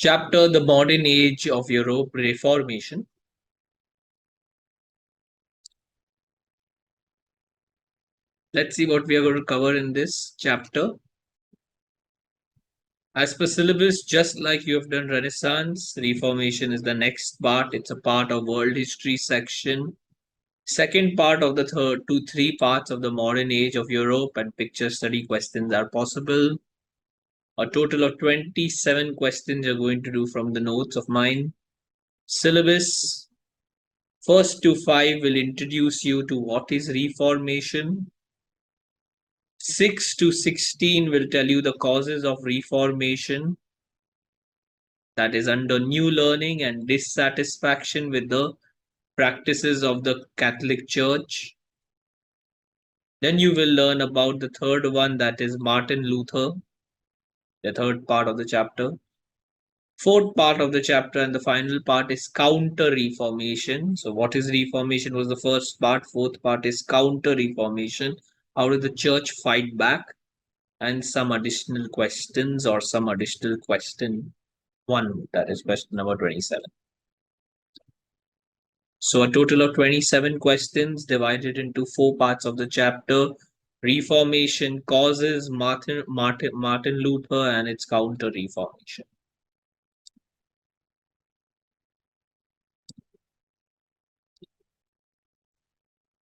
Chapter The Modern Age of Europe Reformation. Let's see what we are going to cover in this chapter. As per syllabus, just like you have done Renaissance, Reformation is the next part. It's a part of world history section. Second part of the third to three parts of the modern age of Europe and picture study questions are possible. A total of 27 questions you're going to do from the notes of mine. Syllabus first to five will introduce you to what is Reformation. 6 to 16 will tell you the causes of Reformation, that is under new learning and dissatisfaction with the practices of the Catholic Church. Then you will learn about the third one, that is Martin Luther, the third part of the chapter. Fourth part of the chapter and the final part is counter reformation. So, what is reformation was the first part. Fourth part is counter reformation. How did the church fight back? And some additional questions or some additional question one, that is question number 27. So, a total of 27 questions divided into four parts of the chapter: Reformation causes, Martin Luther, and its counter reformation.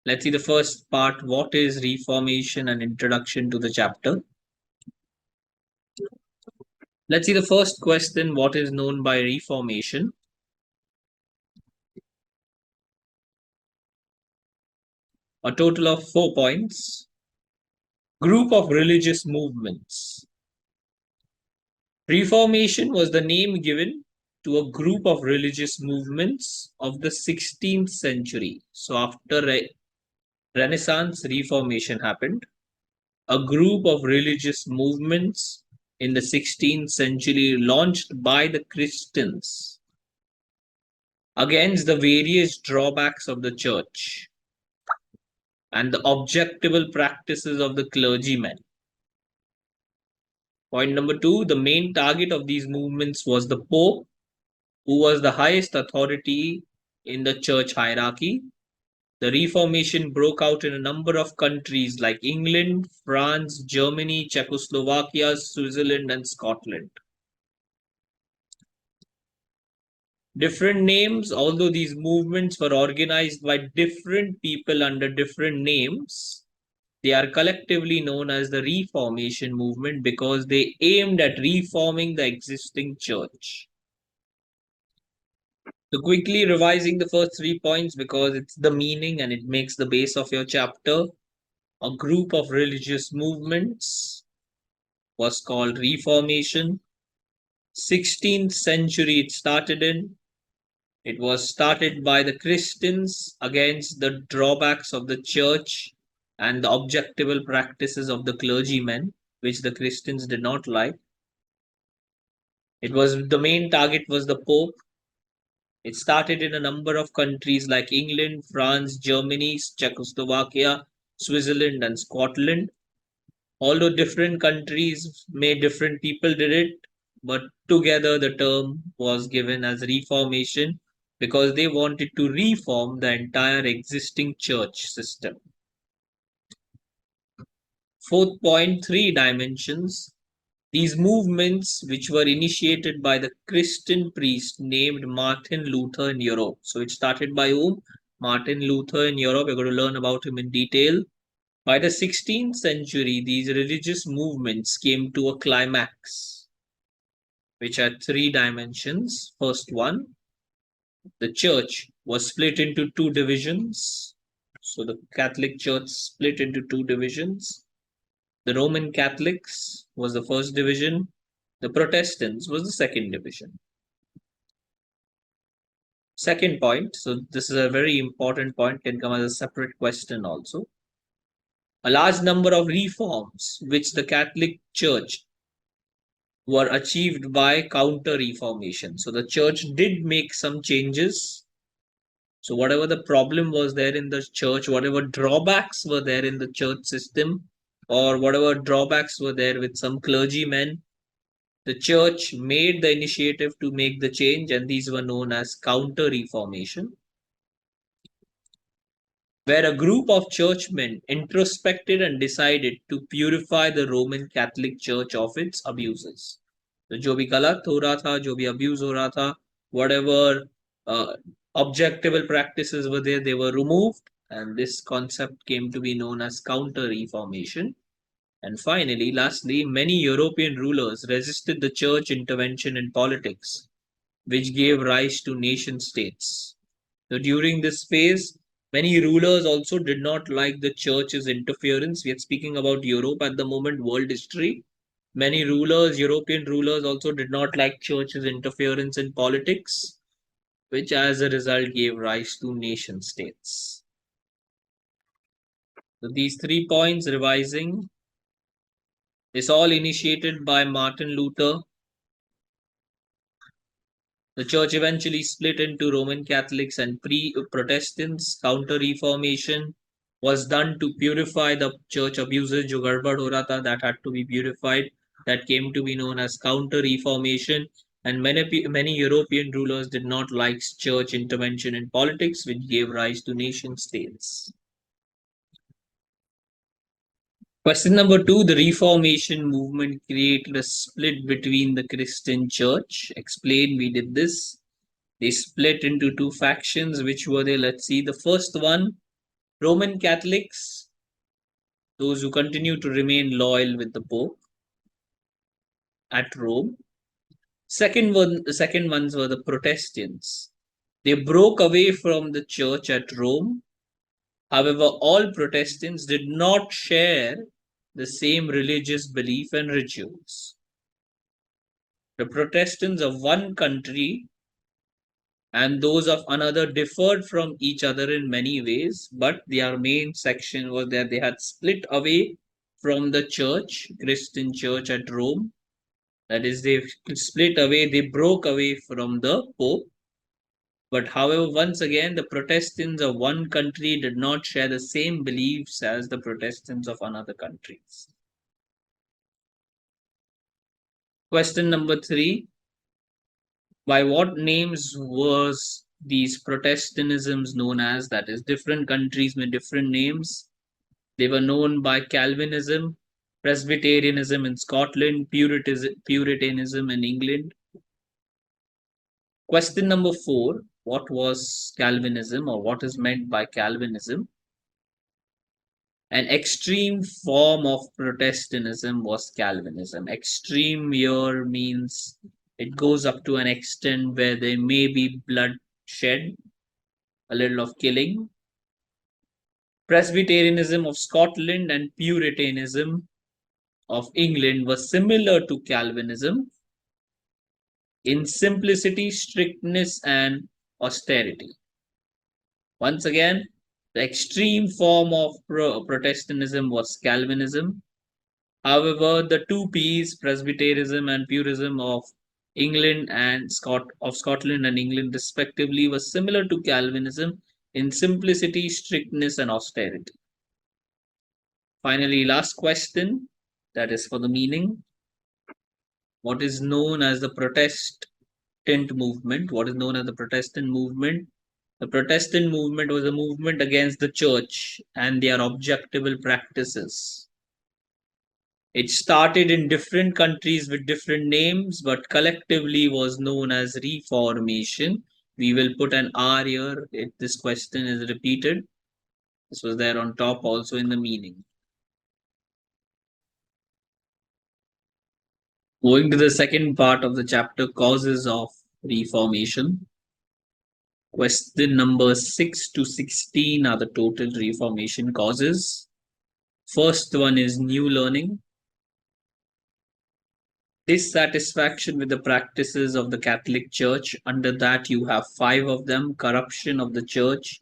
Let's see the first part. What is Reformation? An introduction to the chapter. Let's see the first question. What is known by Reformation? A total of 4 points. Group of religious movements. Reformation was the name given to a group of religious movements of the 16th century. So after Renaissance, Reformation happened. A group of religious movements in the 16th century launched by the Christians against the various drawbacks of the church and the objectable practices of the clergymen. Point number two, the main target of these movements was the Pope, who was the highest authority in the church hierarchy. The Reformation broke out in a number of countries like England, France, Germany, Czechoslovakia, Switzerland, and Scotland. Different names, although these movements were organized by different people under different names, they are collectively known as the Reformation movement because they aimed at reforming the existing church. So quickly revising the first 3 points because it's the meaning and it makes the base of your chapter. A group of religious movements was called Reformation. 16th century it started in. It was started by the Christians against the drawbacks of the church and the objectable practices of the clergymen, which the Christians did not like. It was the main target was the Pope. It started in a number of countries like England, France, Germany, Czechoslovakia, Switzerland, and Scotland. Although different countries made different people did it, but together the term was given as Reformation because they wanted to reform the entire existing church system. Fourth point, 3 dimensions. These movements, which were initiated by the Christian priest named Martin Luther in Europe. So it started by whom? Martin Luther in Europe. We're going to learn about him in detail. By the 16th century, these religious movements came to a climax, which had 3 dimensions. First one, the church was split into 2 divisions. So the Catholic Church split into 2 divisions. The Roman Catholics was the first division. The Protestants was the second division. Second point, so this is a very important point, can come as a separate question also. A large number of reforms which the Catholic Church were achieved by counter reformation. So the church did make some changes. So whatever the problem was there in the church, whatever drawbacks were there in the church system, or whatever drawbacks were there with some clergymen, The church made the initiative to make the change, and these were known as Counter Reformation, where a group of churchmen introspected and decided to purify the Roman Catholic Church of its abuses. तो जो भी गलत हो रहा था, जो भी abuse हो रहा था, whatever uh, objectable practices were there, they were removed, and this concept came to be known as Counter Reformation. And finally, lastly, many European rulers resisted the church intervention in politics, which gave rise to nation states. So during this phase, many rulers also did not like the church's interference. We are speaking about Europe at the moment, world history. Many rulers, European rulers, also did not like church's interference in politics, which as a result gave rise to nation states. So these 3 points revising is all initiated by Martin Luther. The church eventually split into Roman Catholics and Protestants. Counter Reformation was done to purify the church abuses. Jo garbad ho raha tha, that had to be purified. That came to be known as Counter Reformation. And many European rulers did not like church intervention in politics, which gave rise to nation states. Question number 2, the Reformation movement created a split between the Christian church. Explain, we did this. They split into two factions. Which were they? Let's see. The first one, Roman Catholics, those who continue to remain loyal with the Pope at Rome. The second ones were the Protestants. They broke away from the church at Rome. However, all Protestants did not share the same religious belief and rituals. The Protestants of one country and those of another differed from each other in many ways, but their main section was that they had split away from the church, Christian church at Rome. That is, they split away, they broke away from the Pope. But however, once again, the Protestants of one country did not share the same beliefs as the Protestants of another countries. Question number 3. By what names was these Protestantisms known as? That is, different countries with different names. They were known by Calvinism, Presbyterianism in Scotland, Puritanism in England. Question number 4. What was Calvinism, or what is meant by Calvinism? An extreme form of Protestantism was Calvinism. Extreme here means it goes up to an extent where there may be bloodshed, a little of killing. Presbyterianism of Scotland and Puritanism of England were similar to Calvinism in simplicity, strictness, and austerity. Once again, the extreme form of Protestantism was Calvinism. However, the two P's, Presbyterianism and Purism of Scotland and England respectively, were similar to Calvinism in simplicity, strictness, and austerity. Finally, last question, that is for the meaning. What is known as the Protestant movement? What is known as the Protestant movement? The Protestant movement was a movement against the church and their objectable practices. It started in different countries with different names, but collectively was known as Reformation. We will put an R here if this question is repeated. This was there on top also in the meaning. Going to the second part of the chapter, causes of Reformation. Question number 6 to 16 are the total Reformation causes. First one is new learning. Dissatisfaction with the practices of the Catholic Church. Under that, you have 5 of them: corruption of the church,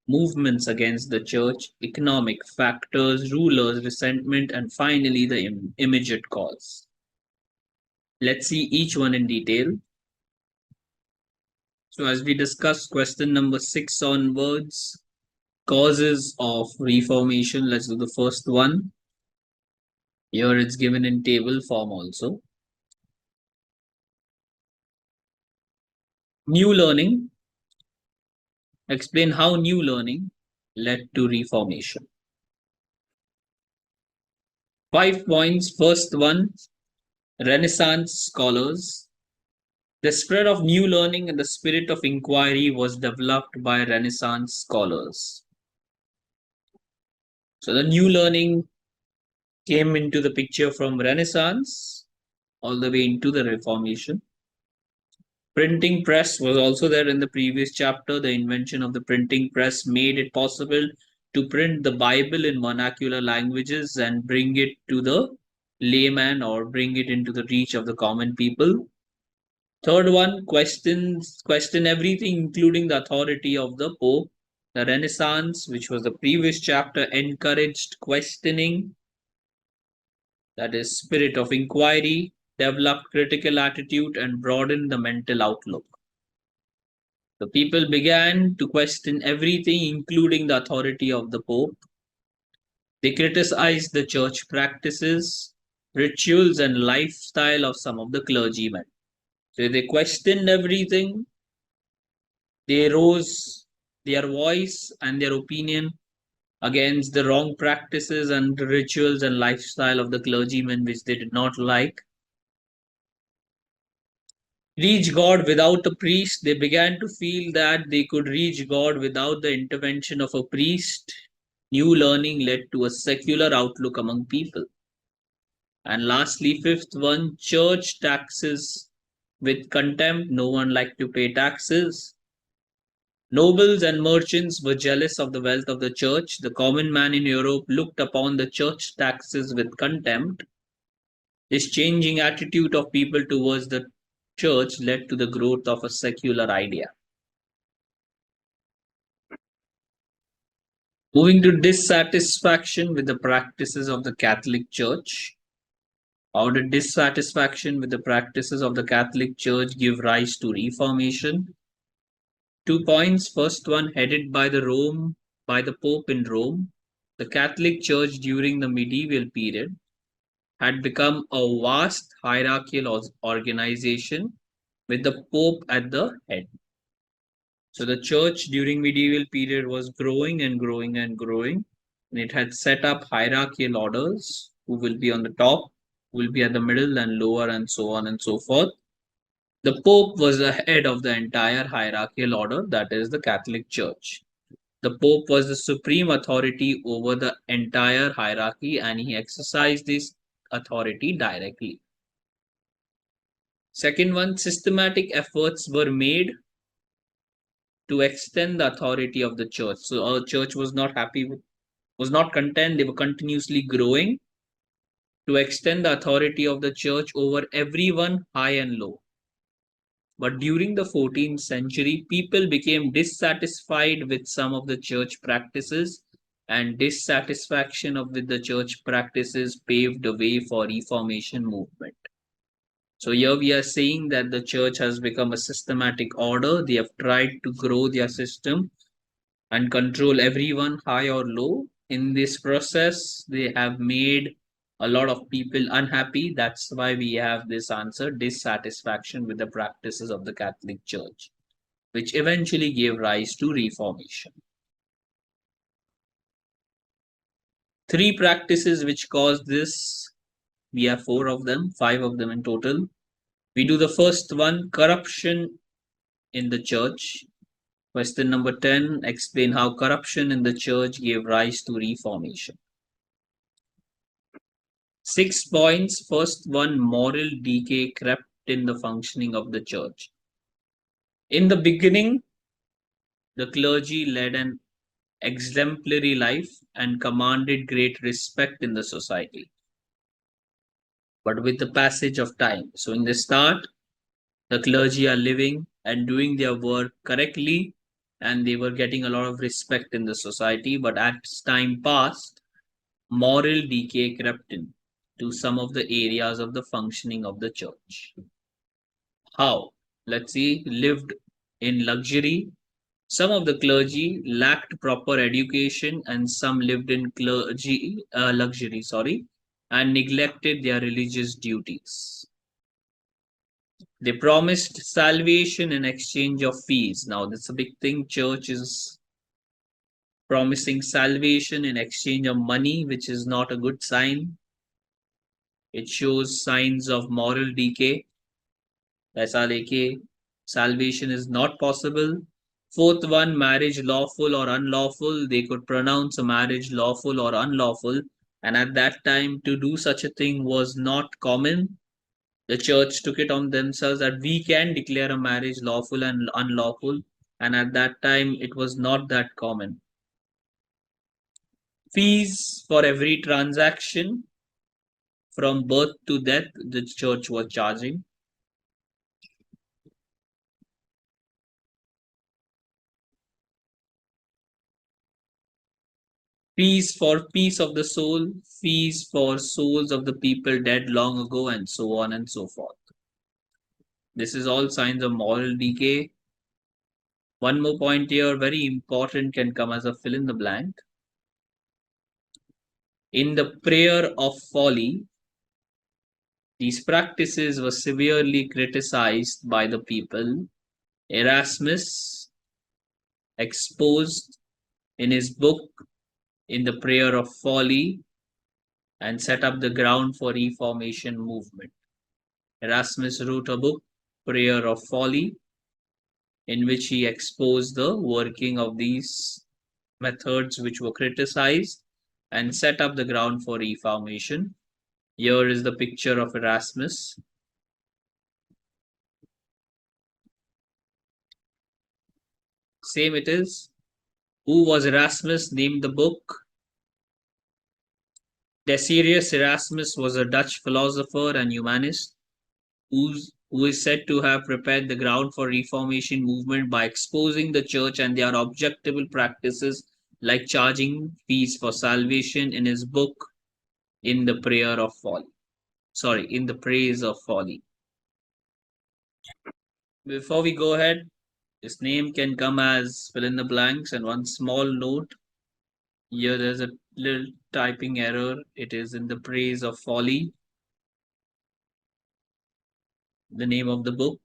movements against the church, economic factors, rulers, resentment, and finally the immediate cause. Let's see each one in detail. So, as we discussed, question number 6 onwards, causes of Reformation. Let's do the first one. Here it's given in table form also. New learning. Explain how new learning led to Reformation. 5 points. First one, Renaissance scholars. The spread of new learning and the spirit of inquiry was developed by Renaissance scholars. So the new learning came into the picture from Renaissance all the way into the Reformation. Printing press was also there in the previous chapter. The invention of the printing press made it possible to print the Bible in vernacular languages and bring it to the layman or bring it into the reach of the common people. Third one, question everything, including the authority of the Pope. The Renaissance, which was the previous chapter, encouraged questioning, that is, spirit of inquiry, developed critical attitude, and broadened the mental outlook. The people began to question everything, including the authority of the Pope. They criticized the church practices, rituals, and lifestyle of some of the clergymen. So they questioned everything. They rose their voice and their opinion against the wrong practices and the rituals and lifestyle of the clergymen, which they did not like. Reach God without a priest. They began to feel that they could reach God without the intervention of a priest. New learning led to a secular outlook among people. And lastly, fifth one, church taxes with contempt. No one liked to pay taxes. Nobles and merchants were jealous of the wealth of the church. The common man in Europe looked upon the church taxes with contempt. This changing attitude of people towards the church led to the growth of a secular idea. Moving to dissatisfaction with the practices of the Catholic Church. How did dissatisfaction with the practices of the Catholic Church give rise to Reformation? 2 points. First one, headed by the Pope in Rome. The Catholic Church during the medieval period had become a vast hierarchical organization with the Pope at the head. So the church during medieval period was growing and growing and growing, and it had set up hierarchical orders who will be on the top, who will be at the middle and lower, and so on and so forth. The Pope was the head of the entire hierarchical order, that is the Catholic Church. The Pope was the supreme authority over the entire hierarchy, and he exercised this authority directly. Second one, systematic efforts were made to extend the authority of the church. So our church was not happy with, was not content. They were continuously growing to extend the authority of the church over everyone, high and low. But during the 14th century, people became dissatisfied with some of the church practices, and dissatisfaction with the church practices paved the way for Reformation movement. So here we are saying that the church has become a systematic order. They have tried to grow their system and control everyone, high or low. In this process, they have made a lot of people unhappy. That's why we have this answer, dissatisfaction with the practices of the Catholic Church, which eventually gave rise to Reformation. Three practices which caused this, we have four of them, five of them in total. We do the first one, corruption in the church. Question number 10, explain how corruption in the church gave rise to Reformation. 6 points. First one, moral decay crept in the functioning of the church. In the beginning, the clergy led an exemplary life and commanded great respect in the society. But with the passage of time, so in the start, the clergy are living and doing their work correctly, and they were getting a lot of respect in the society. But as time passed, moral decay crept in to some of the areas of the functioning of the church. How? Let's see, lived in luxury. Some of the clergy lacked proper education, and some lived in luxury, and neglected their religious duties. They promised salvation in exchange of fees. Now, that's a big thing. Church is promising salvation in exchange of money, which is not a good sign. It shows signs of moral decay. ऐसा लेके salvation is not possible. Fourth one, marriage lawful or unlawful. They could pronounce a marriage lawful or unlawful, and at that time, to do such a thing was not common. The church took it on themselves that we can declare a marriage lawful and unlawful, and at that time, it was not that common. Fees for every transaction from birth to death, the church was charging. Fees for peace of the soul, fees for souls of the people dead long ago, and so on and so forth. This is all signs of moral decay. One more point here, very important, can come as a fill in the blank. In the prayer of folly, these practices were severely criticized by the people. Erasmus exposed in his book In the Prayer of Folly and set up the ground for Reformation movement. Erasmus wrote a book, Prayer of Folly, in which he exposed the working of these methods which were criticized and set up the ground for Reformation. Here is the picture of Erasmus. Same it is. Who was Erasmus? Named the book. Desiderius Erasmus was a Dutch philosopher and humanist who is said to have prepared the ground for Reformation movement by exposing the church and their objectionable practices like charging fees for salvation in his book In the Prayer of Folly. Sorry, In the Praise of Folly. Before we go ahead, his name can come as fill in the blanks, and one small note. Here there's a little typing error. It is In the Praise of Folly, the name of the book.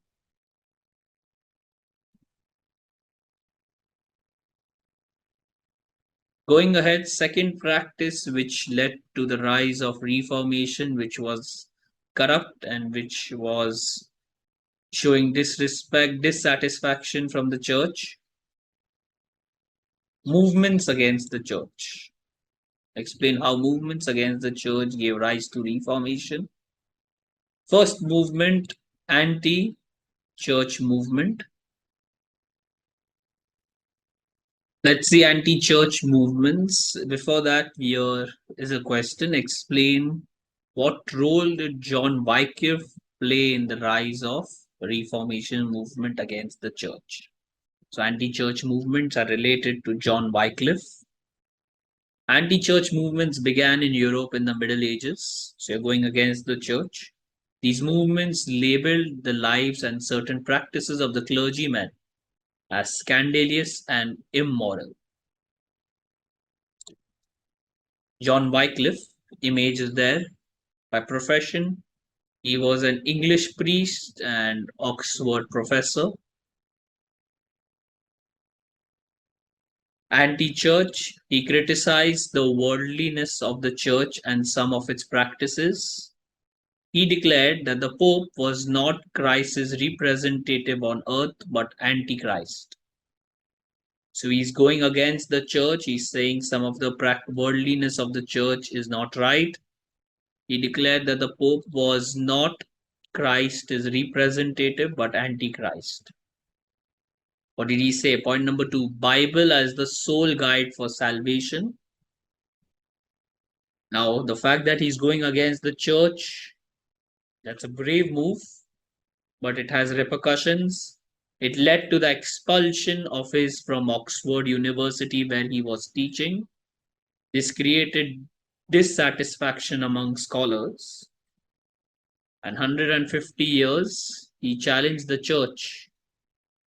Going ahead, second practice which led to the rise of Reformation, which was corrupt and which was showing disrespect, dissatisfaction from the church, movements against the church. Explain how movements against the church gave rise to Reformation. First movement, anti-church movement. Let's see anti-church movements. Before that, here is a question. Explain what role did John Wycliffe play in the rise of Reformation movement against the church? So anti-church movements are related to John Wycliffe. Anti-church movements began in Europe in the Middle Ages. So you're going against the church. These movements labeled the lives and certain practices of the clergymen as scandalous and immoral. John Wycliffe, image is there. By profession, he was an English priest and Oxford professor. Anti-church, he criticized the worldliness of the church and some of its practices. He declared that the Pope was not Christ's representative on earth but Antichrist. So he's going against the church. He's saying some of the worldliness of the church is not right. He declared that the Pope was not Christ's representative but Antichrist. What did he say? Point number 2, Bible as the sole guide for salvation. Now, the fact that he's going against the church, that's a brave move, but it has repercussions. It led to the expulsion of his from Oxford University where he was teaching. This created dissatisfaction among scholars. And 150 years, he challenged the church.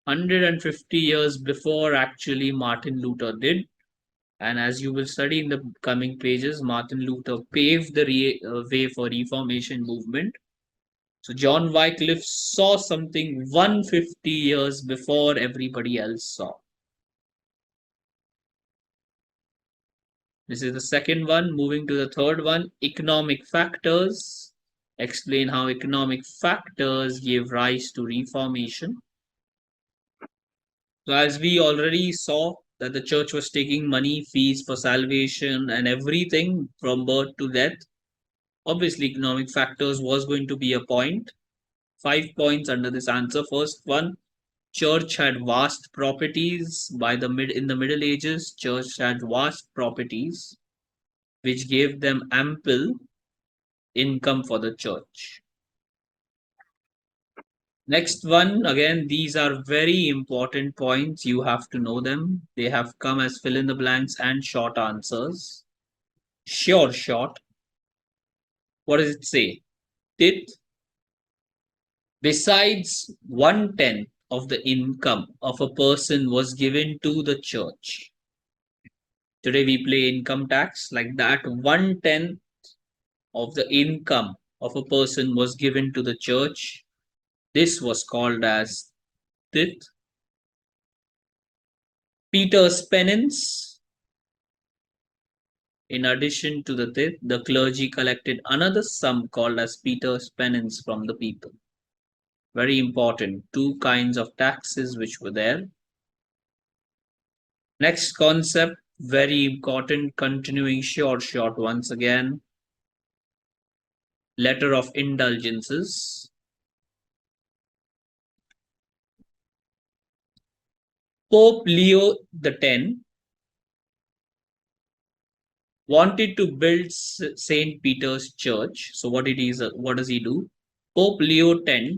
150 years before actually Martin Luther did. And as you will study in the coming pages, Martin Luther paved the way for Reformation movement. So John Wycliffe saw something 150 years before everybody else saw. This is the second one. Moving to the third one, economic factors. Explain how economic factors gave rise to Reformation. So, as we already saw, that the church was taking money, fees for salvation, and everything from birth to death. Obviously, economic factors was going to be a point. 5 points under this answer. First one, church had vast properties. In the Middle Ages, church had vast properties, which gave them ample income for the church. Next one, again, these are very important points. You have to know them. They have come as fill in the blanks and short answers. Sure, short. What does it say? It, besides 1/10 of the income of a person was given to the church. Today we pay income tax, like that 1/10 of the income of a person was given to the church. This was called as tithe. Peter's penance. In addition to the tithe, the clergy collected another sum called as Peter's penance from the people. Very important. Two kinds of taxes which were there. Next concept, very important, continuing short once again. Letter of indulgences. Pope Leo X wanted to build St. Peter's Church. So what does he do? Pope Leo X,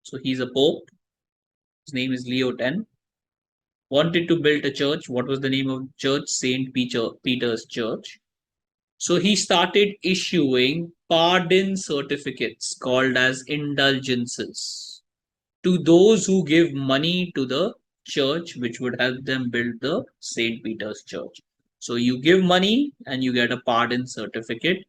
so he's a pope. His name is Leo X. Wanted to build a church. What was the name of the church? St. Peter's Church. So he started issuing pardon certificates called as indulgences to those who give money to the church, which would help them build the St. Peter's Church. So you give money and you get a pardon certificate.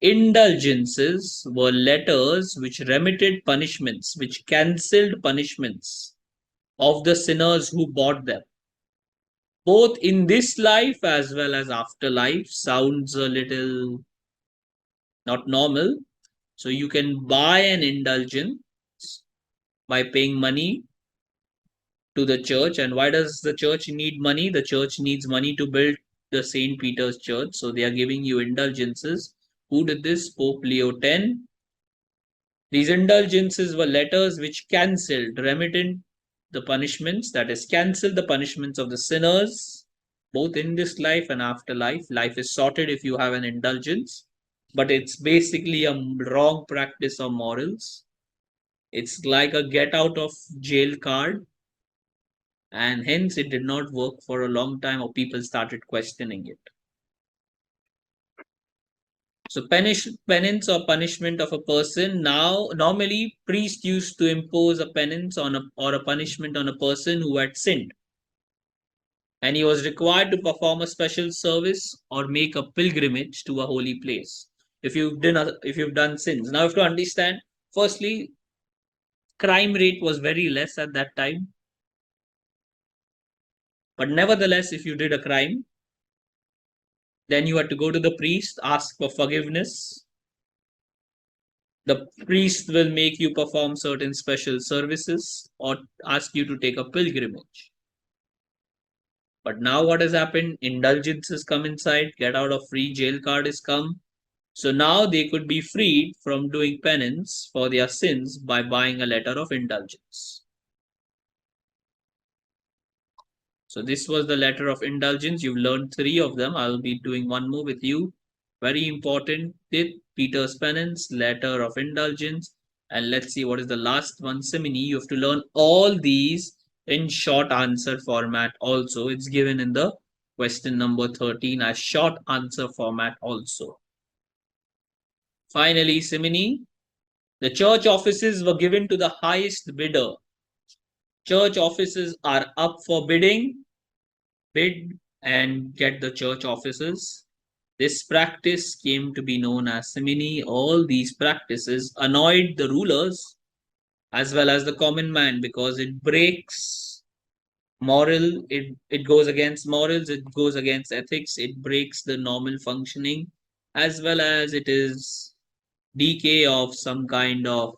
Indulgences were letters which remitted punishments, which cancelled punishments of the sinners who bought them. Both in this life as well as afterlife sounds a little not normal. So you can buy an indulgence by paying money to the church. And why does the church need money? The church needs money to build the St. Peter's Church. So they are giving you indulgences. Who did this? Pope Leo X. These indulgences were letters which cancelled, remitted the punishments, that is, cancel the punishments of the sinners, both in this life and afterlife. Life is sorted if you have an indulgence, but it's basically a wrong practice of morals. It's like a get out of jail card, and hence it did not work for a long time, or people started questioning it. So penance or punishment of a person. Now, normally priest used to impose a penance or a punishment on a person who had sinned, and he was required to perform a special service or make a pilgrimage to a holy place. If you've done sins, now you have to understand. Firstly, crime rate was very less at that time, but nevertheless, if you did a crime, then you had to go to the priest, ask for forgiveness. The priest will make you perform certain special services or ask you to take a pilgrimage. But now what has happened? Indulgences come inside, get out of free jail card is come. So now they could be freed from doing penance for their sins by buying a letter of indulgence. So this was the letter of indulgence. You've learned 3 of them. I'll be doing one more with you. Very important. Peter's penance, letter of indulgence. And let's see what is the last one. Simony. You have to learn all these in short answer format also. It's given in the question number 13 as short answer format also. Finally, simony. The church offices were given to the highest bidder. Church offices are up for bidding. Bid and get the church offices. This practice came to be known as simony. All these practices annoyed the rulers as well as the common man because it breaks it goes against morals, it goes against ethics, it breaks the normal functioning, as well as it is decay of some kind of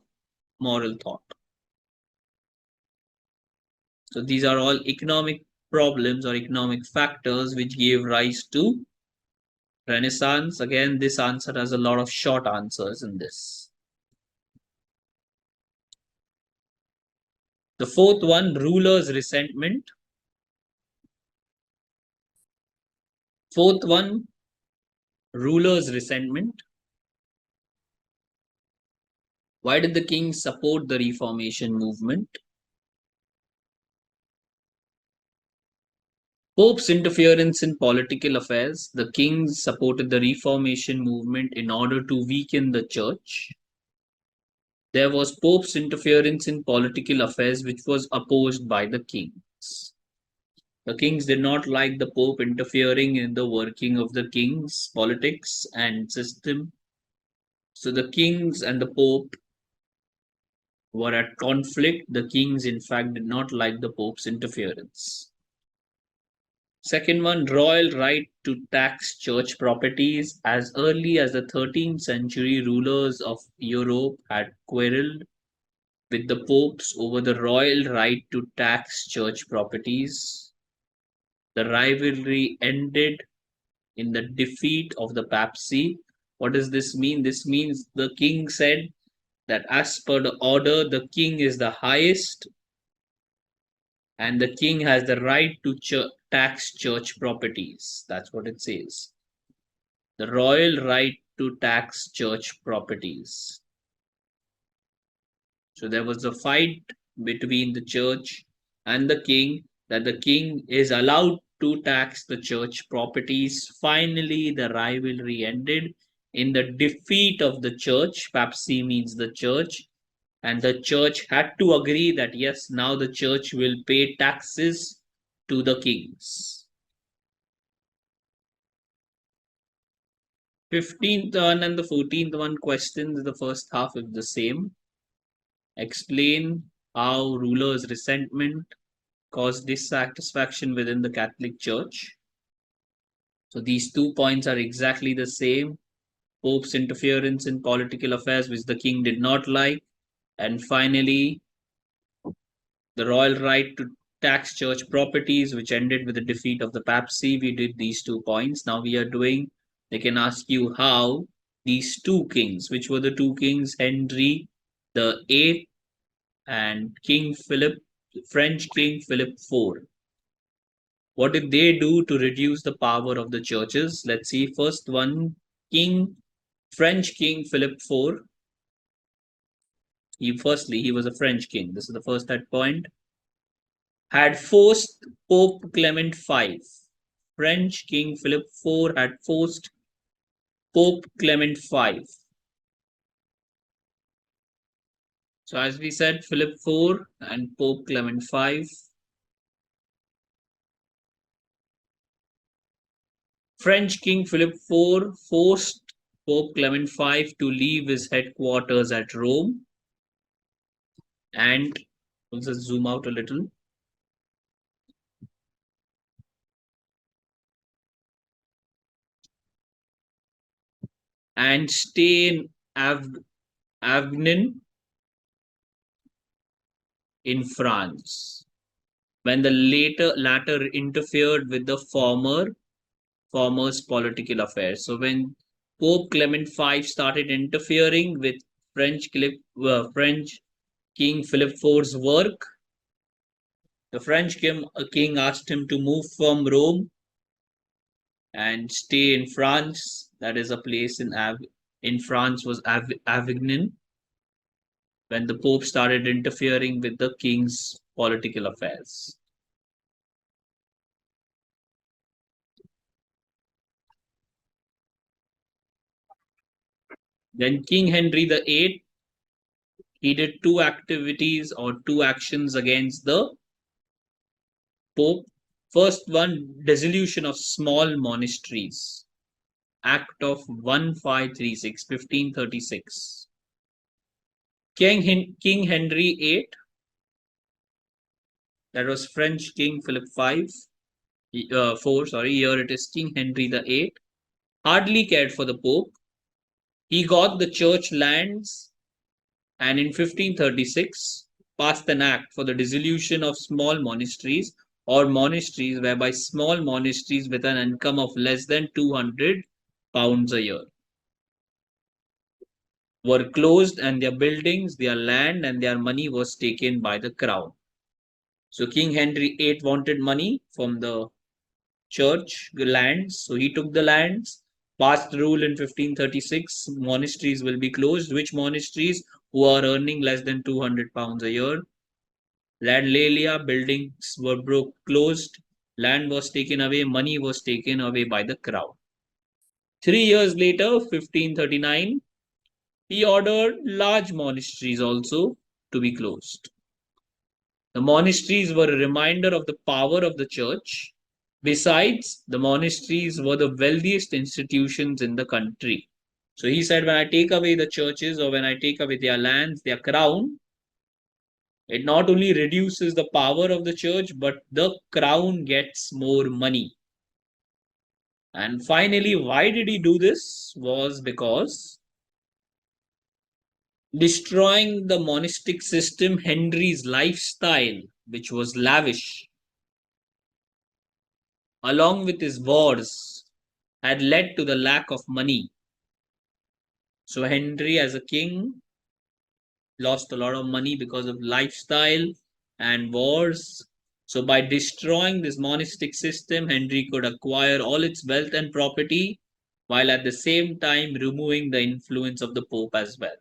moral thought. So these are all economic problems or economic factors which gave rise to Renaissance. Again, this answer has a lot of short answers in this. The fourth one, rulers' resentment. Fourth one, rulers' resentment. Why did the king support the Reformation movement? Pope's interference in political affairs. The kings supported the Reformation movement in order to weaken the church. There was Pope's interference in political affairs, which was opposed by the kings. The kings did not like the Pope interfering in the working of the king's politics and system. So the kings and the Pope were at conflict. The kings, in fact, did not like the Pope's interference. Second one, royal right to tax church properties. As early as the 13th century, rulers of Europe had quarreled with the popes over the royal right to tax church properties. The rivalry ended in the defeat of the papacy. What does this mean? This means the king said that as per the order, the king is the highest and the king has the right to tax church properties. That's what it says. The royal right to tax church properties. So there was a fight between the church and the king that the king is allowed to tax the church properties. Finally, the rivalry ended in the defeat of the church. Papacy means the church. And the church had to agree that yes, now the church will pay taxes to the kings. 15th one and the 14th one questions, the first half is the same. Explain how rulers' resentment caused dissatisfaction within the Catholic Church. So these 2 points are exactly the same. Pope's interference in political affairs, which the king did not like. And finally, the royal right to tax church properties, which ended with the defeat of the papacy. We did these 2 points. Now we are doing, they can ask you how these 2 kings, which were the 2 kings, Henry the 8th and King Philip, French King Philip IV. What did they do to reduce the power of the churches? Let's see. First one, French King Philip IV. He was a French king. This is the first point. Had forced Pope Clement V. French King Philip IV had forced Pope Clement V. So as we said, Philip IV and Pope Clement V. French King Philip IV forced Pope Clement V to leave his headquarters at Rome. And let's just zoom out a little. And stay in Avignon in France. When the latter interfered with the former's political affairs. So when Pope Clement V started interfering with French King Philip IV's work, the French king asked him to move from Rome and stay in France. That is a place in France was Avignon. When the Pope started interfering with the king's political affairs. Then King Henry VIII, he did 2 activities or 2 actions against the Pope. First one, dissolution of small monasteries. Act of 1536, 1536. King Henry VIII, that was French King Philip IV, sorry, here it is King Henry VIII, hardly cared for the Pope. He got the church lands and in 1536 passed an act for the dissolution of small monasteries or monasteries whereby small monasteries with an income of less than £200 a year were closed and their buildings, their land, and their money was taken by the crown. So King Henry VIII wanted money from the church lands, so he took the lands, passed the rule in 1536, monasteries will be closed. Which monasteries? Who are earning less than £200 a year. Landlalia buildings were closed, land was taken away, money was taken away by the crown. 3 years later, 1539, he ordered large monasteries also to be closed. The monasteries were a reminder of the power of the church. Besides, the monasteries were the wealthiest institutions in the country. So he said, when I take away the churches or when I take away their lands, their crown, it not only reduces the power of the church, but the crown gets more money. And finally, why did he do this? Was because destroying the monastic system, Henry's lifestyle, which was lavish, along with his wars, had led to the lack of money. So Henry, as a king, lost a lot of money because of lifestyle and wars. So by destroying this monastic system, Henry could acquire all its wealth and property, while at the same time removing the influence of the Pope as well.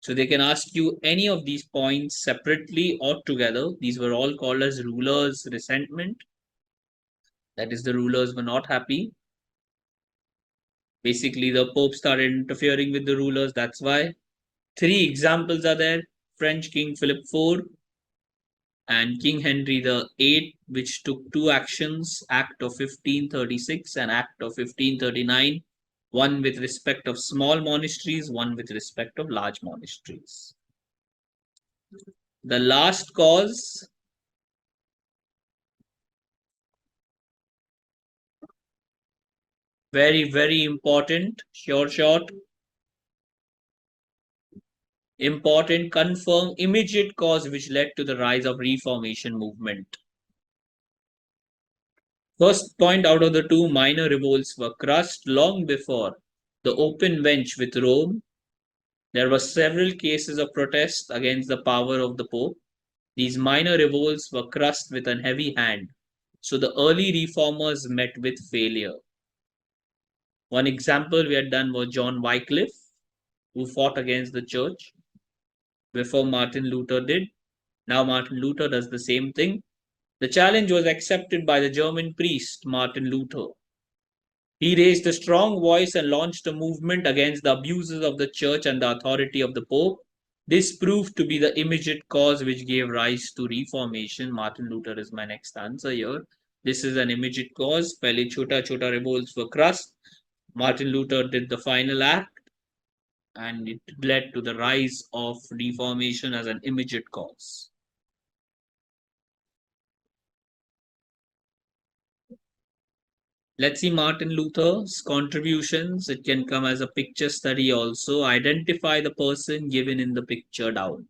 So they can ask you any of these points separately or together. These were all called as rulers' resentment. That is, the rulers were not happy. Basically, the Pope started interfering with the rulers. That's why. Three examples are there: French King Philip IV and King Henry VIII, which took two actions, Act of 1536 and Act of 1539, one with respect of small monasteries, one with respect of large monasteries. The last cause, very, very important, short, important, confirm, immediate cause which led to the rise of Reformation movement. First point out of the two, minor revolts were crushed long before the open bench with Rome. There were several cases of protest against the power of the Pope. These minor revolts were crushed with a heavy hand. So the early reformers met with failure. One example we had done was John Wycliffe, who fought against the church before Martin Luther did. Now Martin Luther does the same thing. The challenge was accepted by the German priest Martin Luther. He raised a strong voice and launched a movement against the abuses of the church and the authority of the Pope. This proved to be the immediate cause which gave rise to Reformation. Martin Luther is my next answer here. This is an immediate cause. Pehle chota revolts were crushed. Martin Luther did the final act, and it led to the rise of Reformation as an immediate cause. Let's see Martin Luther's contributions. It can come as a picture study also. Identify the person given in the picture down.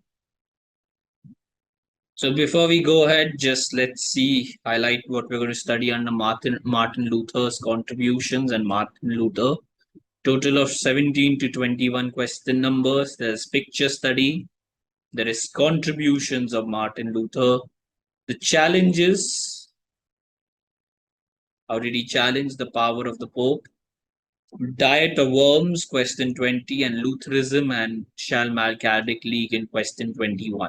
So before we go ahead, just let's see, highlight what we're going to study under Martin Luther's contributions and Martin Luther. Total of 17 to 21 question numbers. There's picture study. There is contributions of Martin Luther. The challenges. How did he challenge the power of the Pope? Diet of Worms, question 20, and Lutheranism and Schmalkaldic League in question 21.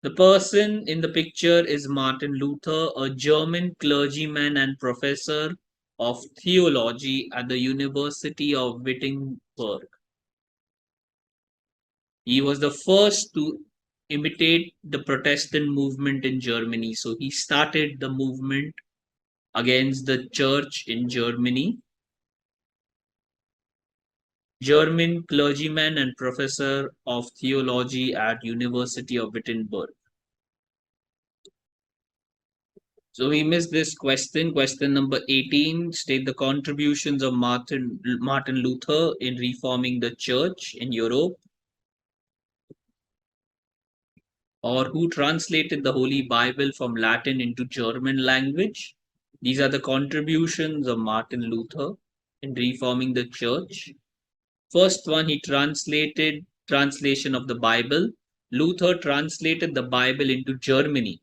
The person in the picture is Martin Luther, a German clergyman and professor of theology at the University of Wittenberg. He was the first to imitate the Protestant movement in Germany. So he started the movement against the church in Germany. German clergyman and professor of theology at University of Wittenberg. So we missed this question. Question number 18, state the contributions of Martin Luther in reforming the church in Europe, or who translated the Holy Bible from Latin into German language. These are the contributions of Martin Luther in reforming the church. First one, he translated translation of the Bible. Luther translated the Bible into German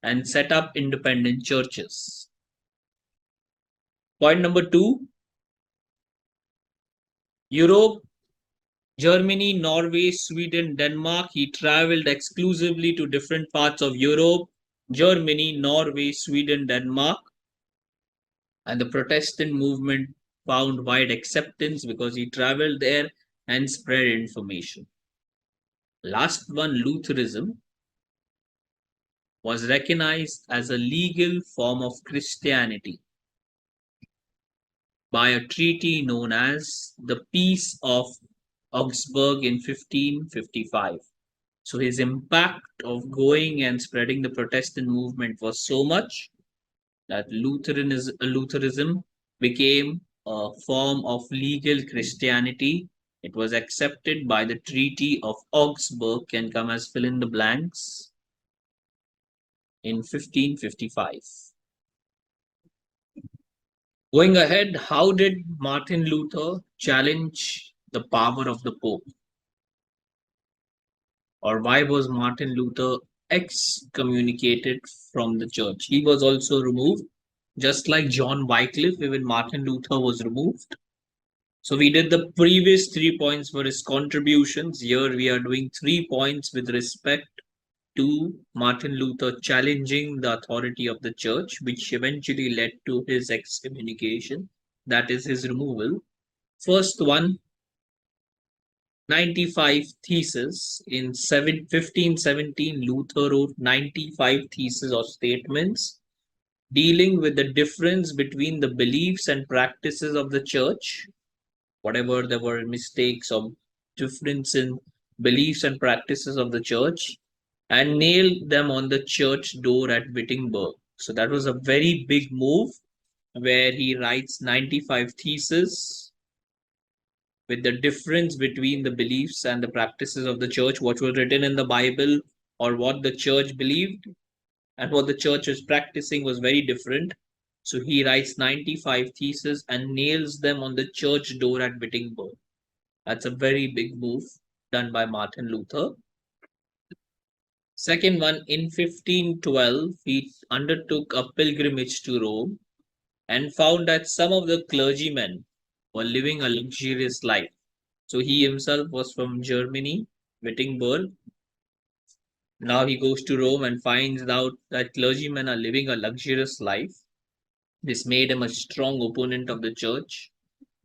and set up independent churches. Point number 2, Europe, Germany, Norway, Sweden, Denmark. He traveled exclusively to different parts of Europe, Germany, Norway, Sweden, Denmark. And the Protestant movement found wide acceptance because he traveled there and spread information. Last one, Lutheranism was recognized as a legal form of Christianity by a treaty known as the Peace of Augsburg in 1555. So his impact of going and spreading the Protestant movement was so much that Lutheranism became a form of legal Christianity. It was accepted by the Treaty of Augsburg, can come as fill in the blanks, in 1555. Going ahead, how did Martin Luther challenge the power of the Pope? Or why was Martin Luther excommunicated from the church? He was also removed, just like John Wycliffe, even Martin Luther was removed. So we did the previous 3 points for his contributions. Here we are doing 3 points with respect to Martin Luther challenging the authority of the church, which eventually led to his excommunication, that is his removal. First one, 95 theses. In 1517, Luther wrote 95 theses or statements dealing with the difference between the beliefs and practices of the church, whatever there were mistakes or difference in beliefs and practices of the church, and nailed them on the church door at Wittenberg. So that was a very big move where he writes 95 theses with the difference between the beliefs and the practices of the church, what was written in the Bible or what the church believed and what the church was practicing was very different. So he writes 95 theses and nails them on the church door at Wittenberg. That's a very big move done by Martin Luther. Second one, in 1512, he undertook a pilgrimage to Rome and found that some of the clergymen were living a luxurious life. So he himself was from Germany, Wittenberg. Now he goes to Rome and finds out that clergymen are living a luxurious life. This made him a strong opponent of the church.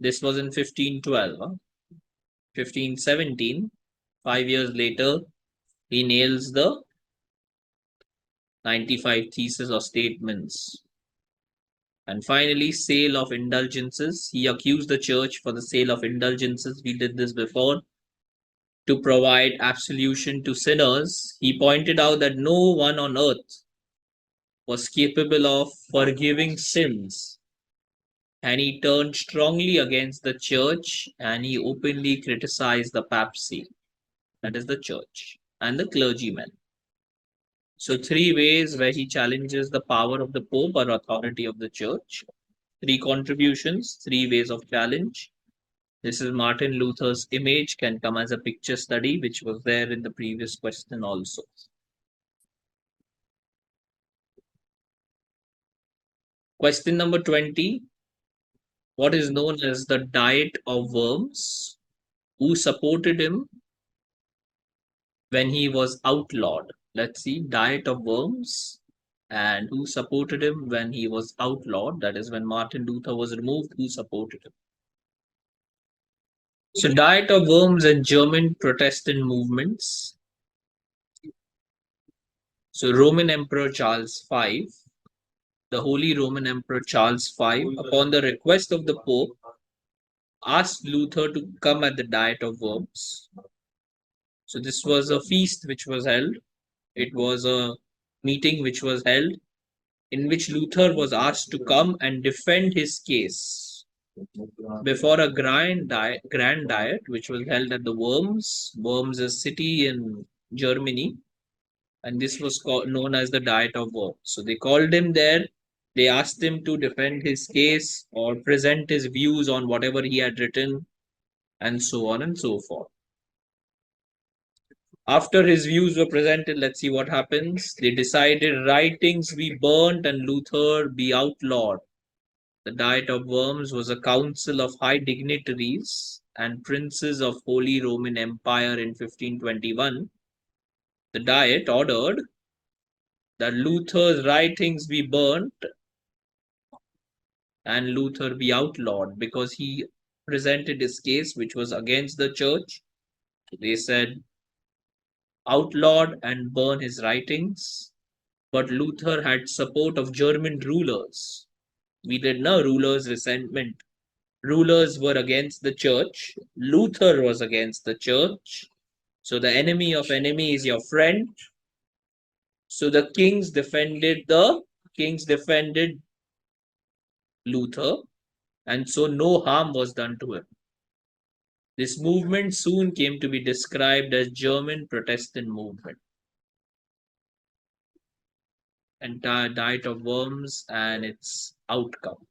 This was in 1512. 1517, 5 years later, he nails the 95 theses or statements. And finally, sale of indulgences. He accused the church for the sale of indulgences. We did this before. To provide absolution to sinners, he pointed out that no one on earth was capable of forgiving sins. And he turned strongly against the church and he openly criticized the papacy, that is the church, and the clergymen. So, 3 ways where he challenges the power of the Pope or authority of the church. 3 contributions, 3 ways of challenge. This is Martin Luther's image, can come as a picture study, which was there in the previous question also. Question number 20. What is known as the Diet of Worms? Who supported him when he was outlawed? Let's see, Diet of Worms. And who supported him when he was outlawed? That is when Martin Luther was removed. Who supported him? So, Diet of Worms and German Protestant movements. So Roman Emperor Charles V, the Holy Roman Emperor Charles V, upon the request of the Pope, asked Luther to come at the Diet of Worms. So this was a feast which was held. It was a meeting which was held in which Luther was asked to come and defend his case before a grand diet which was held at the Worms. Worms is a city in Germany, and this was known as the Diet of Worms. So they called him there. They asked him to defend his case or present his views on whatever he had written, and so on and so forth. After his views were presented, let's see what happens. They decided writings be burnt and Luther be outlawed. The Diet of Worms was a council of high dignitaries and princes of Holy Roman Empire in 1521. The Diet ordered that Luther's writings be burnt and Luther be outlawed because he presented his case which was against the church. They said outlawed and burn his writings. But Luther had support of German rulers. We did know rulers' resentment. Rulers were against the church. Luther was against the church. So the enemy of enemy is your friend. So the kings defended Luther, and so no harm was done to him. This movement soon came to be described as German Protestant movement. Entire Diet of Worms and its outcome.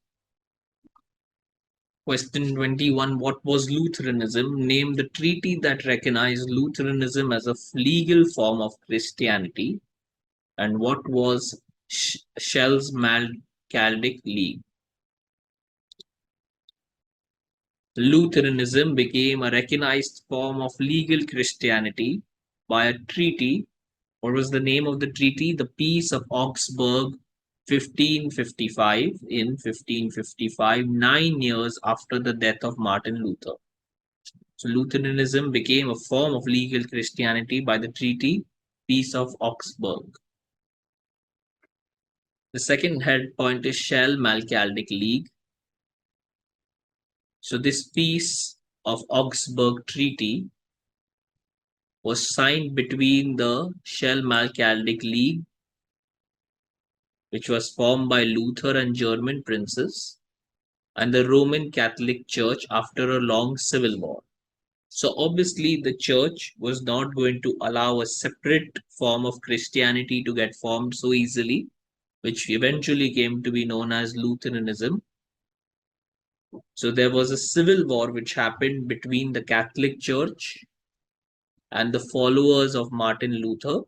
Question 21. What was Lutheranism? Name the treaty that recognized Lutheranism as a legal form of Christianity. And what was Schellsmalkaldic League? Lutheranism became a recognized form of legal Christianity by a treaty. What was the name of the treaty? The Peace of Augsburg, 1555. In 1555, 9 years after the death of Martin Luther. So Lutheranism became a form of legal Christianity by the treaty Peace of Augsburg. The second head point is Schellsmalkaldic League. So this Peace of Augsburg Treaty was signed between the Schellsmalkaldic League, which was formed by Luther and German princes, and the Roman Catholic Church after a long civil war. So obviously the church was not going to allow a separate form of Christianity to get formed so easily, which eventually came to be known as Lutheranism. So there was a civil war which happened between the Catholic Church and the followers of Martin Luther.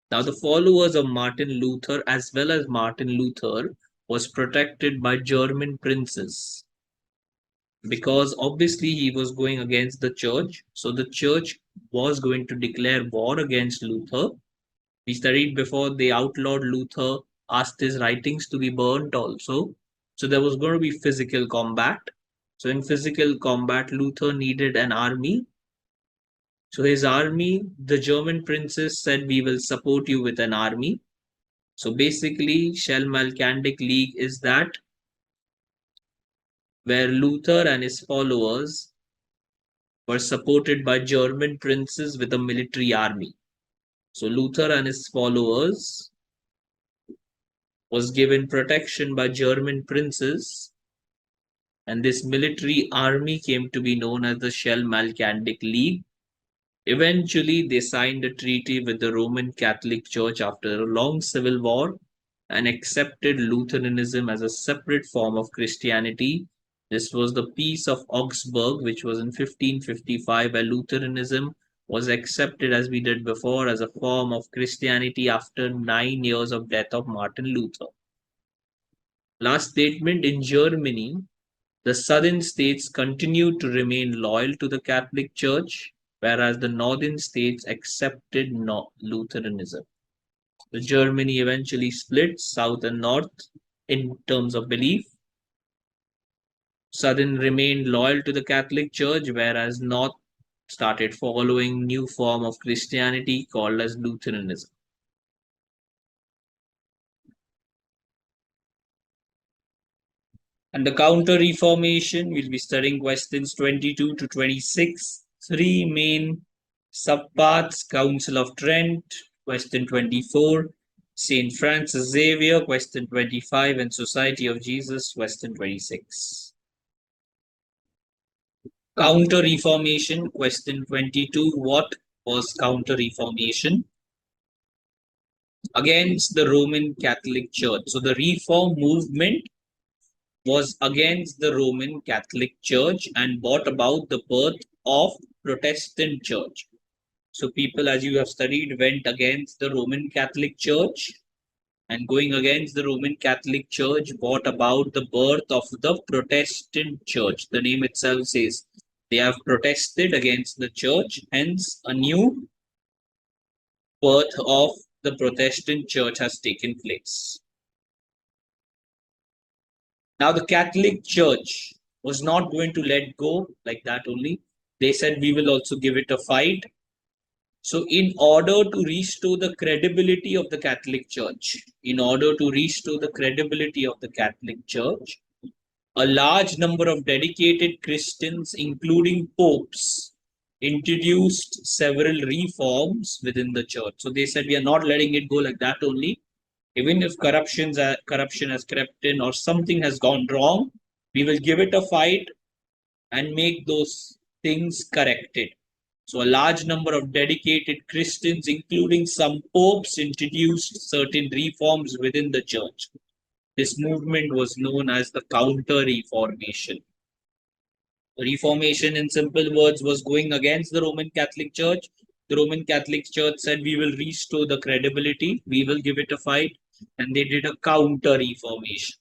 Now the followers of Martin Luther as well as Martin Luther was protected by German princes because obviously he was going against the church. So the church was going to declare war against Luther. We studied before they outlawed Luther, asked his writings to be burnt also. So there was going to be physical combat. So in physical combat, Luther needed an army. So his army, the German princes said, we will support you with an army. So basically, Schellsmalkaldic League is that where Luther and his followers were supported by German princes with a military army. So Luther and his followers was given protection by German princes, and this military army came to be known as the Schellsmalkaldic League. Eventually, they signed a treaty with the Roman Catholic Church after a long civil war and accepted Lutheranism as a separate form of Christianity. This was the Peace of Augsburg, which was in 1555, where Lutheranism was accepted, as we did before, as a form of Christianity after 9 years of death of Martin Luther. Last statement, in Germany, the southern states continued to remain loyal to the Catholic Church, whereas the northern states accepted Lutheranism. So Germany eventually split south and north in terms of belief. Southern remained loyal to the Catholic Church, whereas north started following new form of Christianity called as Lutheranism. And the Counter Reformation, we'll be studying questions 22 to 26. Three main subparts: Council of Trent, question 24, St. Francis Xavier, question 25, and Society of Jesus, question 26. Counter Reformation, question 22. What was Counter Reformation? Against the Roman Catholic Church. So the Reform movement was against the Roman Catholic Church and brought about the birth of Protestant Church. So people, as you have studied, went against the Roman Catholic Church, and going against the Roman Catholic Church brought about the birth of the Protestant Church. The name itself says they have protested against the church, hence a new birth of the Protestant Church has taken place. Now, the Catholic Church was not going to let go like that only. They said, we will also give it a fight. So, in order to restore the credibility of the Catholic Church, a large number of dedicated Christians, including popes, introduced several reforms within the church. So, they said, we are not letting it go like that only. Even if corruption has crept in or something has gone wrong, we will give it a fight and make those things corrected. So a large number of dedicated Christians, including some popes, introduced certain reforms within the church. This movement was known as the Counter-Reformation. Reformation, in simple words, was going against the Roman Catholic Church. The Roman Catholic Church said, we will restore the credibility, we will give it a fight, and they did a Counter-Reformation.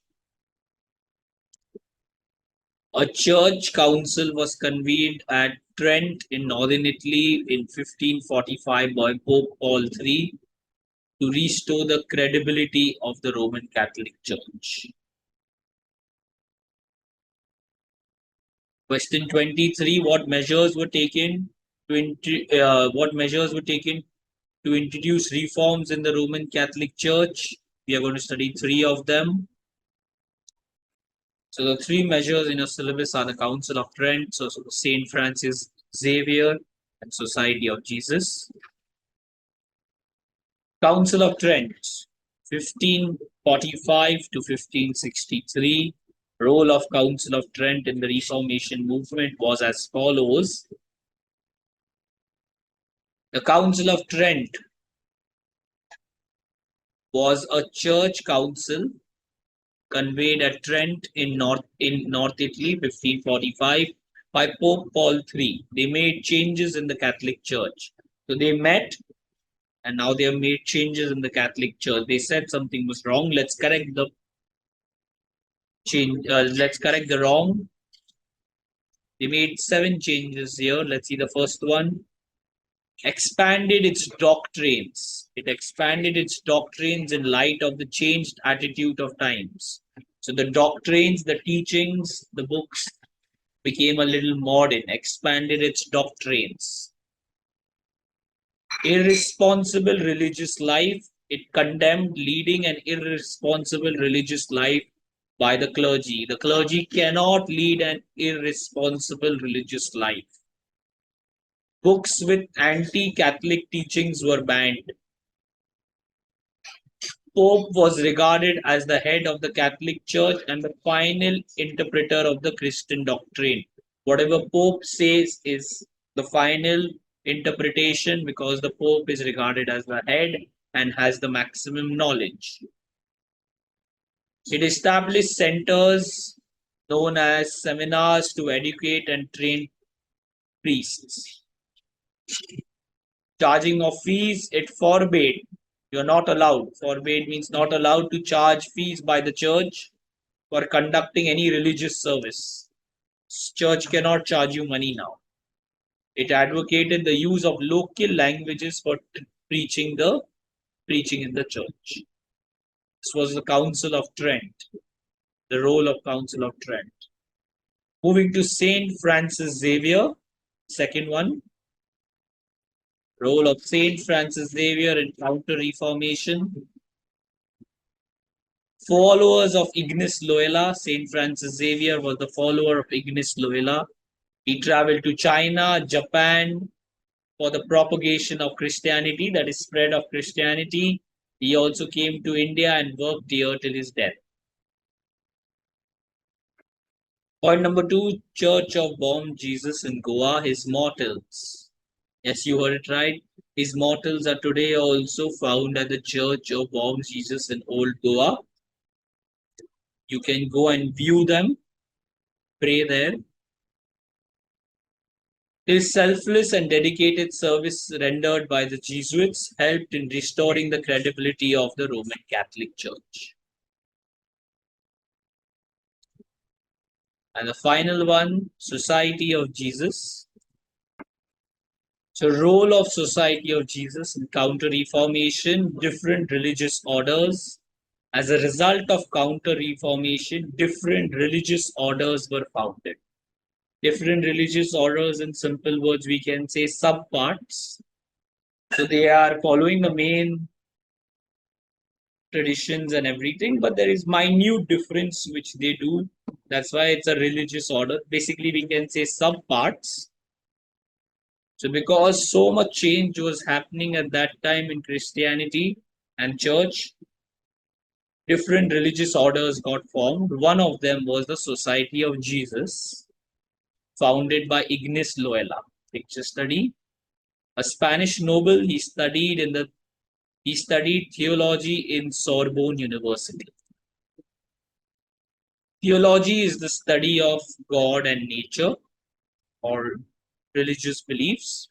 A church council was convened at Trent in northern Italy in 1545 by Pope Paul III to restore the credibility of the Roman Catholic Church. Question 23: What measures were taken to introduce reforms in the Roman Catholic Church? We are going to study three of them. So the three measures in your syllabus are the Council of Trent, so St. Francis Xavier, and Society of Jesus. Council of Trent, 1545 to 1563. Role of Council of Trent in the Reformation movement was as follows. The Council of Trent was a church council convened at Trent in North Italy, 1545, by Pope Paul III. They made changes in the Catholic Church. So they met, and now they have made changes in the Catholic Church. They said something was wrong. Let's correct the change. Let's correct the wrong. They made 7 changes here. Let's see the first one. Expanded its doctrines. It expanded its doctrines in light of the changed attitude of times. So the doctrines, the teachings, the books became a little modern, expanded its doctrines. Irresponsible religious life. It condemned leading an irresponsible religious life by the clergy. The clergy cannot lead an irresponsible religious life. Books with anti-Catholic teachings were banned. Pope was regarded as the head of the Catholic Church and the final interpreter of the Christian doctrine. Whatever Pope says is the final interpretation because the Pope is regarded as the head and has the maximum knowledge. It established centers known as seminars to educate and train priests. Charging of fees, it forbade. You're not allowed. Forbade means not allowed to charge fees by the church for conducting any religious service. Church cannot charge you money now. It advocated the use of local languages for preaching in the church. This was the Council of Trent, the role of Council of Trent. Moving to St. Francis Xavier, second one. Role of St. Francis Xavier in Counter-Reformation. Followers of Ignace Loyola. Saint Francis Xavier was the follower of Ignace Loyola. He traveled to China, Japan for the propagation of Christianity, that is, spread of Christianity. He also came to India and worked here till his death. Point number two, Church of Bom Jesus in Goa, his mortals. Yes, you heard it right. His mortals are today also found at the Church of Bom Jesus in Old Goa. You can go and view them, pray there. His selfless and dedicated service rendered by the Jesuits helped in restoring the credibility of the Roman Catholic Church. And the final one, Society of Jesus. So, role of Society of Jesus in Counter-Reformation, different religious orders. As a result of Counter-Reformation, different religious orders were founded. Different religious orders, in simple words, we can say subparts. So they are following the main traditions and everything, but there is minute difference which they do. That's why it's a religious order. Basically, we can say subparts. So because so much change was happening at that time in Christianity and church, different religious orders got formed. One of them was the Society of Jesus, founded by Ignace Loyola. Picture study. A Spanish noble, he studied theology in Sorbonne University. Theology is the study of God and nature or religious beliefs.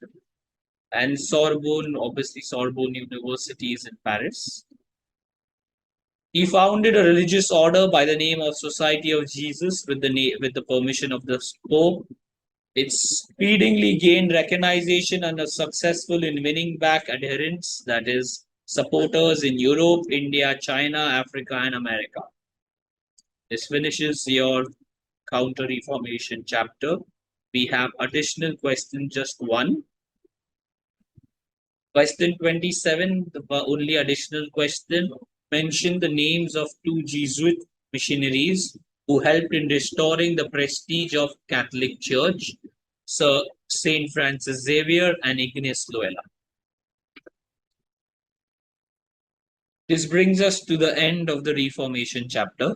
And Sorbonne, obviously, Sorbonne University is in Paris. He founded a religious order by the name of Society of Jesus with the permission of the Pope. It speedily gained recognition and was successful in winning back adherents, that is, supporters in Europe, India, China, Africa, and America. This finishes your Counter Reformation chapter. We have additional question, just one. Question 27, the only additional question. Mention the names of two Jesuit missionaries who helped in restoring the prestige of Catholic Church, Sir Saint Francis Xavier and Ignace Loyola. This brings us to the end of the Reformation chapter.